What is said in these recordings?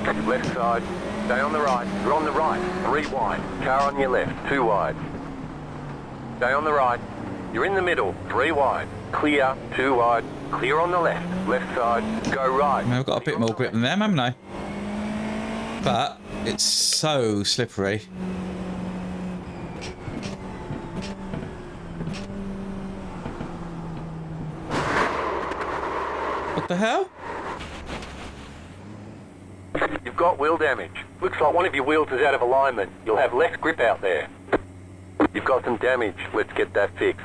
Left side. Stay on the right. You're on the right. 3 wide. Car on your left. 2 wide. Stay on the right. You're in the middle. 3 wide. Clear. 2 wide. Clear on the left. Left side. Go right. I mean, I've got a bit more grip than them, haven't I? But it's so slippery. What the hell? You've got wheel damage. Looks like one of your wheels is out of alignment. You'll have less grip out there. You've got some damage. Let's get that fixed.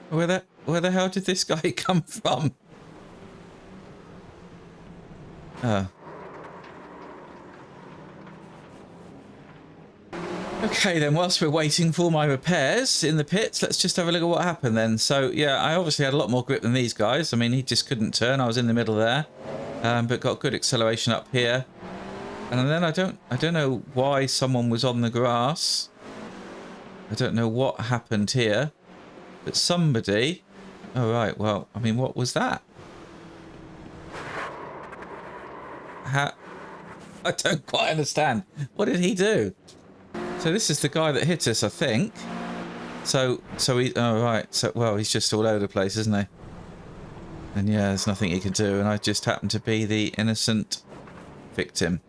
Where the hell did this guy come from? Oh. Okay then, whilst we're waiting for my repairs in the pits, let's just have a look at what happened then. So yeah, I obviously had a lot more grip than these guys. I mean, he just couldn't turn. I was in the middle there, but got good acceleration up here. And then I don't know why someone was on the grass. I don't know what happened here, but somebody. Oh right, well, I mean, what was that? I don't quite understand. What did he do? So this is the guy that hit us, I think. So he, oh right, so, well, he's just all over the place, isn't he? And yeah, there's nothing he can do, and I just happen to be the innocent victim.